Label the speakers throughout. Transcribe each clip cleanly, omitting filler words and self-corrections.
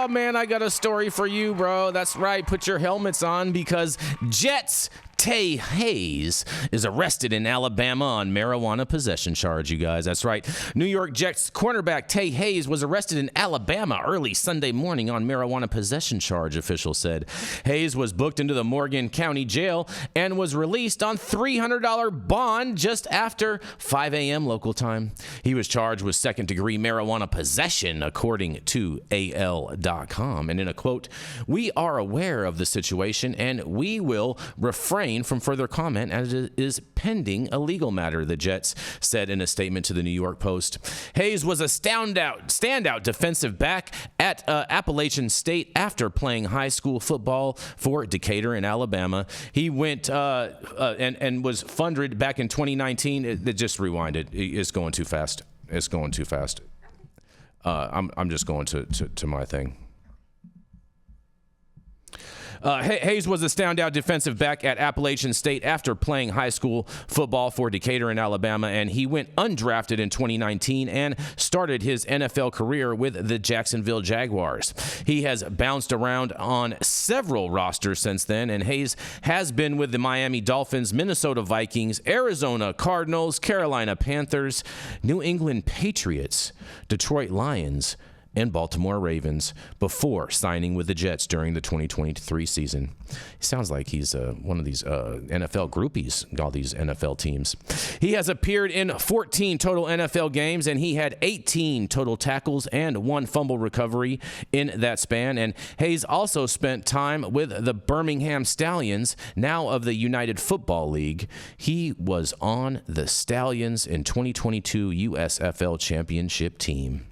Speaker 1: Oh, man, I got a story for you, bro. That's right. Put your helmets on because Jets Tae Hayes is arrested in Alabama on marijuana possession charge, you guys. That's right. New York Jets cornerback Tae Hayes was arrested in Alabama early Sunday morning on marijuana possession charge, officials said. Hayes was booked into the Morgan County Jail and was released on $300 bond just after 5 a.m. local time. He was charged with second-degree marijuana possession, according to AL.com. And in a quote, "We are aware of the situation and we will refrain from further comment as it is pending a legal matter," the Jets said in a statement to the New York Post. Hayes was a standout defensive back at Appalachian State after playing high school football for Decatur in Alabama. He went and was funded back in 2019. It just rewinded. It's going too fast. It's going too fast. I'm just going to my thing. Hayes was a standout defensive back at Appalachian State after playing high school football for Decatur in Alabama, and he went undrafted in 2019 and started his NFL career with the Jacksonville Jaguars. He has bounced around on several rosters since then, and Hayes has been with the Miami Dolphins, Minnesota Vikings, Arizona Cardinals, Carolina Panthers, New England Patriots, Detroit Lions, and Baltimore Ravens before signing with the Jets during the 2023 season. He sounds like he's one of these NFL groupies, all these NFL teams. He has appeared in 14 total NFL games, and he had 18 total tackles and 1 fumble recovery in that span. And Hayes also spent time with the Birmingham Stallions, now of the United Football League. He was on the Stallions in 2022 USFL Championship team.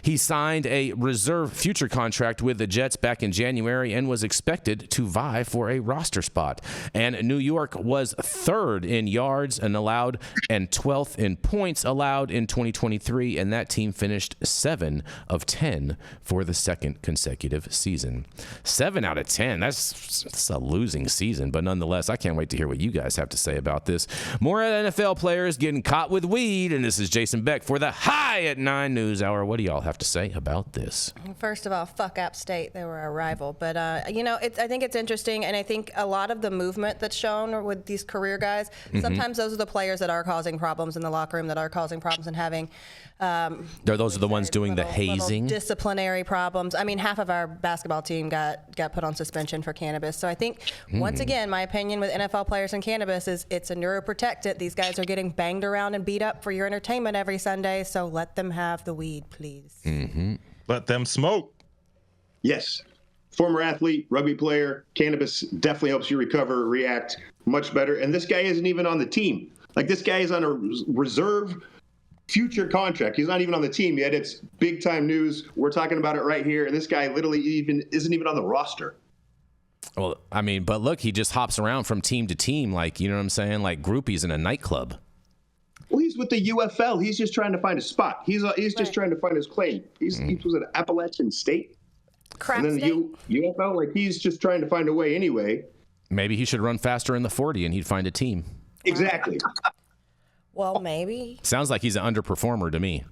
Speaker 1: He signed a reserve future contract with the Jets back in January and was expected to vie for a roster spot. And New York was 3rd in yards and allowed and 12th in points allowed in 2023, and that team finished 7 of 10 for the second consecutive season. 7 out of 10. That's a losing season, but nonetheless, I can't wait to hear what you guys have to say about this. More NFL players getting caught with weed, and this is Jason Beck for the High at 9 News Hour. What do y'all have to say about this?
Speaker 2: First of all, fuck App State. They were a rival. But, I think it's interesting, and I think a lot of the movement that's shown with these career guys, sometimes those are the players that are causing problems in the locker room, that are causing problems and having
Speaker 1: those are the ones doing the hazing?
Speaker 2: Disciplinary problems. I mean, half of our basketball team got put on suspension for cannabis. So I think, once again, my opinion with NFL players and cannabis is it's a neuroprotectant. These guys are getting banged around and beat up for your entertainment every Sunday, so let them have the weed, please.
Speaker 3: Let them smoke.
Speaker 4: Yes. Former athlete, rugby player, cannabis definitely helps you recover, react much better. And this guy isn't even on the team. Like, this guy is on a reserve future contract. He's not even on the team yet. It's big time news. We're talking about it right here. And this guy literally isn't even on the roster.
Speaker 1: Well, I mean, but look, he just hops around from team to team, like, you know what I'm saying? Like groupies in a nightclub.
Speaker 4: Well, he's with the UFL. He's just trying to find a spot. He's just trying to find his claim. He was at Appalachian State.
Speaker 2: Crap
Speaker 4: and then UFL, like, he's just trying to find a way anyway.
Speaker 1: Maybe he should run faster in the 40 and he'd find a team.
Speaker 4: Exactly.
Speaker 2: Well, maybe.
Speaker 1: Sounds like he's an underperformer to me.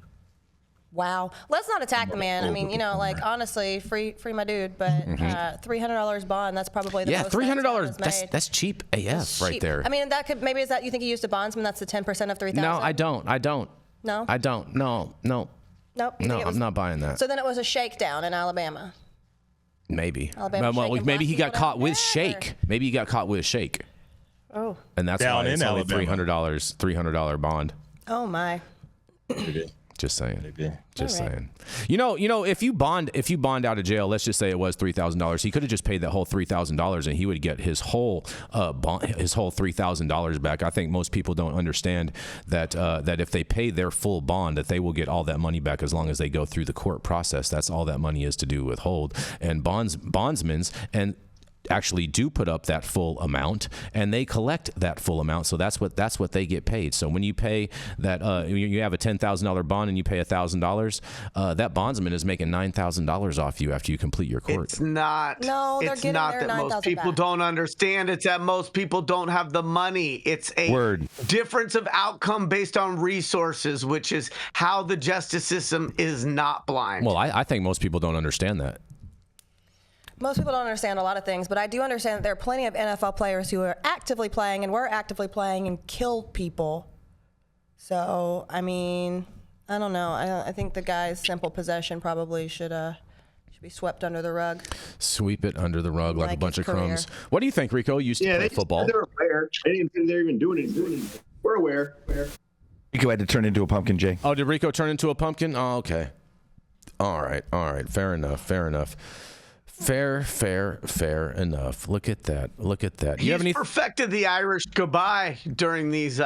Speaker 2: Wow. Let's not attack the man. I mean, honestly, free my dude, but $300 bond, that's probably the most.
Speaker 1: Yeah, $300, that's cheap AF right there.
Speaker 2: I mean, that could, maybe is that, you think he used a bondsman, that's the 10% of 3,000?
Speaker 1: No, I don't.
Speaker 2: No?
Speaker 1: I don't. No.
Speaker 2: Nope.
Speaker 1: No, I'm not buying that.
Speaker 2: So then it was a shakedown in Alabama.
Speaker 1: Maybe.
Speaker 2: Alabama
Speaker 1: maybe he got caught with shake. Maybe he got caught with shake.
Speaker 2: Oh.
Speaker 1: And that's
Speaker 3: Down
Speaker 1: why it's
Speaker 3: in
Speaker 1: only
Speaker 3: Alabama.
Speaker 1: $300 bond.
Speaker 2: Oh my.
Speaker 1: Just saying. Just
Speaker 2: All right.
Speaker 1: saying. If you bond out of jail, let's just say it was $3,000. He could have just paid that whole $3,000 and he would get his whole $3,000 back. I think most people don't understand that if they pay their full bond, that they will get all that money back as long as they go through the court process. That's all that money is to do withhold. And bondsmen and actually do put up that full amount and they collect that full amount, so that's what they get paid. So when you pay that you have a $10,000 bond and you pay $1,000, that bondsman is making $9,000 off you after you complete your court.
Speaker 5: It's not.
Speaker 2: No, they're
Speaker 5: it's
Speaker 2: getting
Speaker 5: not
Speaker 2: their
Speaker 5: that most
Speaker 2: $9,000
Speaker 5: people
Speaker 2: back.
Speaker 5: don't understand. It's that most people don't have the money. It's a difference of outcome based on resources, which is how the justice system is not blind.
Speaker 1: Well, I think most people don't understand that.
Speaker 2: Most people don't understand a lot of things, but I do understand that there are plenty of NFL players who are actively playing and were actively playing and killed people. So, I mean, I don't know. I think the guy's simple possession probably should be swept under the rug.
Speaker 1: Sweep it under the rug like a bunch of
Speaker 2: career.
Speaker 1: crumbs. What do you think, Rico? You used to play football.
Speaker 4: They're aware. They didn't think they're even doing anything. We're aware.
Speaker 6: Rico had to turn into a pumpkin, Jay.
Speaker 1: Oh, did Rico turn into a pumpkin? Oh, okay. All right. Fair enough. Fair enough. Look at that.
Speaker 5: He's perfected the Irish goodbye during these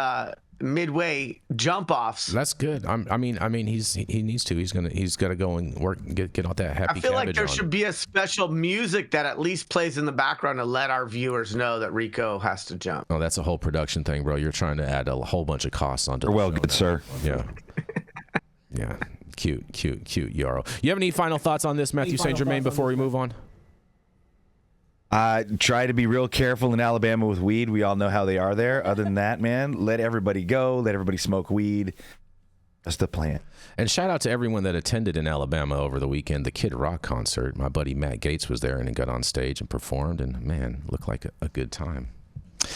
Speaker 5: midway jump offs.
Speaker 1: That's good. I mean, he needs to. He's got to go and work, get all that happy.
Speaker 5: I feel like
Speaker 1: cabbage
Speaker 5: there
Speaker 1: on.
Speaker 5: should be a special music that at least plays in the background to let our viewers know that Rico has to jump.
Speaker 1: Oh, that's a whole production thing, bro. You're trying to add a whole bunch of costs onto.
Speaker 6: Well,
Speaker 1: the
Speaker 6: good sir.
Speaker 1: Yeah. Yeah. Cute, Yarrow. You have any final thoughts on this, Matthew St. Germain, before we move on?
Speaker 6: Try to be real careful in Alabama with weed. We all know how they are there. Other than that, man, let everybody go. Let everybody smoke weed. That's the plan.
Speaker 1: And shout out to everyone that attended in Alabama over the weekend, the Kid Rock concert. My buddy Matt Gates was there and he got on stage and performed, and man, looked like a good time.